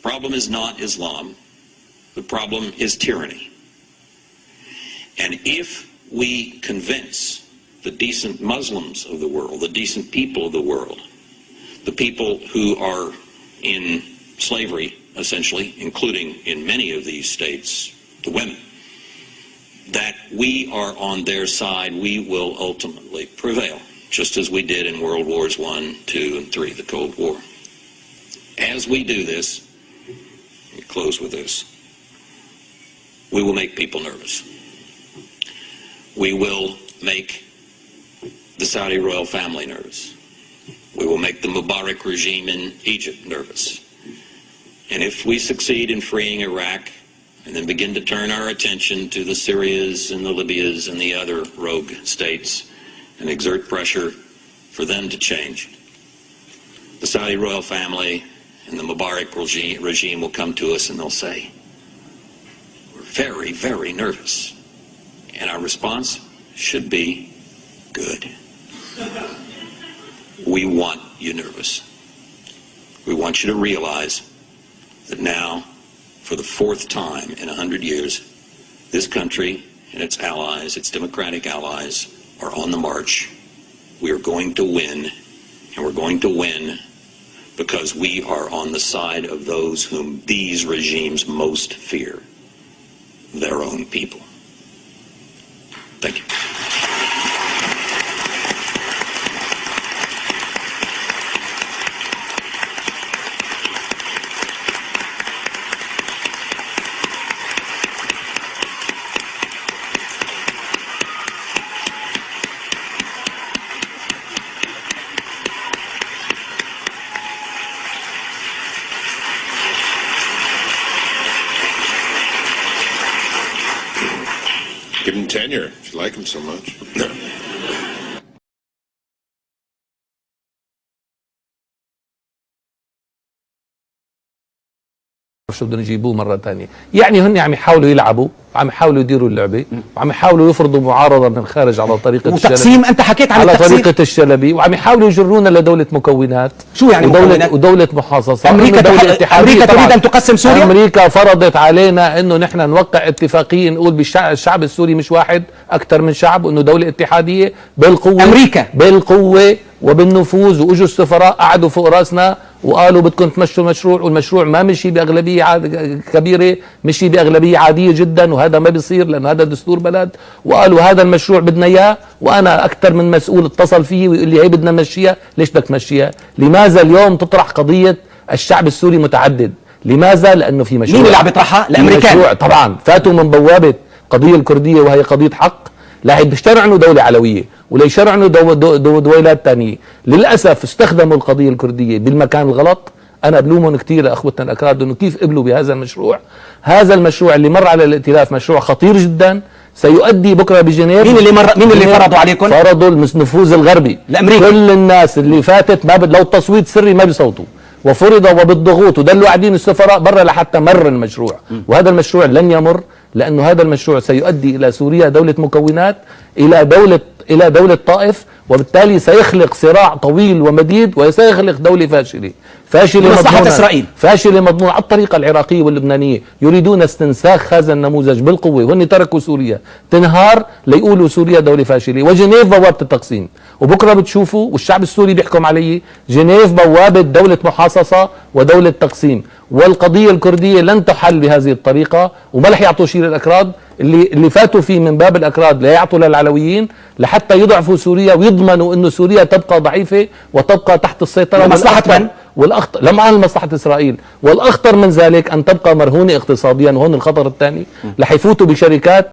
problem is not Islam. The problem is tyranny. And if we convince the decent Muslims of the world, the decent people of the world, the people who are in slavery, essentially, including in many of these states, the women, that we are on their side, we will ultimately prevail, just as we did in World Wars I, II, and III, the Cold War. As we do this, let me close with this, we will make people nervous. We will make the Saudi royal family nervous. We will make the Mubarak regime in Egypt nervous. And if we succeed in freeing Iraq and then begin to turn our attention to the Syrias and the Libyas and the other rogue states and exert pressure for them to change, the Saudi royal family and the Mubarak regime will come to us and they'll say, we're very, very nervous. And our response should be, good. We want you nervous. We want you to realize that now, for the fourth time in 100 years, this country and its allies, its democratic allies, are on the march. We are going to win, and we're going to win because we are on the side of those whom these regimes most fear, their own people. Thank you. Give him tenure if you like him so much. شو بدهم يجيبوه مرة ثانية، يعني هن عم يحاولوا يلعبوا، عم يحاولوا يديروا اللعبة، وعم يحاولوا يفرضوا معارضة من الخارج على طريقة وتقسيم. انت حكيت عن على التقسيم طريقة الشلبي، وعم يحاولوا يجرونا لدولة مكونات. شو يعني مكونات؟ ودولة محاصصة. أمريكا تريد أن تقسم سوريا؟ أمريكا فرضت علينا إنه نحن نوقع اتفاقية نقول بالشعب السوري مش واحد، أكثر من شعب، وإنه دولة اتحادية بالقوة. أمريكا بالقوة وبالنفوذ، واجوا السفراء قعدوا فوق راسنا وقالوا بدكم تمشوا المشروع، والمشروع ما مشي بأغلبية كبيرة، مشي بأغلبية عادية جدا، وهذا ما بيصير لأنه هذا دستور بلد. وقالوا هذا المشروع بدنا إياه، وأنا أكثر من مسؤول اتصل فيه ويقول لي هي بدنا نمشيها. ليش بدك تمشيها؟ لماذا اليوم تطرح قضية الشعب السوري متعدد؟ لماذا؟ لأنه في مشروع. مين اللي عم يطرحها؟ الأمريكان طبعا. فاتوا من بوابة قضية الكردية وهي قضية حق، لا بيشترعنوا دولة علوية ولا يشرعنوا دويلات تانية. للأسف استخدموا القضية الكردية بالمكان الغلط. أنا بلومهم كثير أخوتنا الأكراد إنه كيف قبلوا بهذا المشروع. هذا المشروع اللي مر على الائتلاف مشروع خطير جدا، سيؤدي بكرة بجنيف. مين اللي فرضوا عليكم؟ فرضوا النفوذ الغربي، الأمريكي. كل الناس اللي فاتت ما لو تصويت سري ما بيصوتوا، وفرض وبالضغوط، ودلوا قاعدين السفراء برا لحتى مر المشروع. وهذا المشروع لن يمر، لأنه هذا المشروع سيؤدي إلى سوريا دولة مكونات، إلى دولة طائف، وبالتالي سيخلق صراع طويل ومديد، وسيخلق دولة فاشلة مصلحة إسرائيل، فاشلة مضمونة على الطريقة العراقية واللبنانية. يريدون استنساخ هذا النموذج بالقوة، وهن تركوا سوريا تنهار ليقولوا سوريا دولة فاشلة. وجنيف بوابة التقسيم، وبكرة بتشوفوا والشعب السوري بيحكم علي، جنيف بوابة دولة محاصصة ودولة تقسيم. والقضية الكردية لن تحل بهذه الطريقة، وما رح يعطوا شيء للأكراد. اللي فاتوا فيه من باب الأكراد لا يعطوا للعلويين لحتى يضعفوا سوريا ويضمنوا أنه سوريا تبقى ضعيفة وتبقى تحت السيطرة. لمصلحة من؟ والأخطر لمعها مصلحة إسرائيل، والأخطر من ذلك أن تبقى مرهونة اقتصاديا. وهون الخطر الثاني، رح يفوتوا بشركات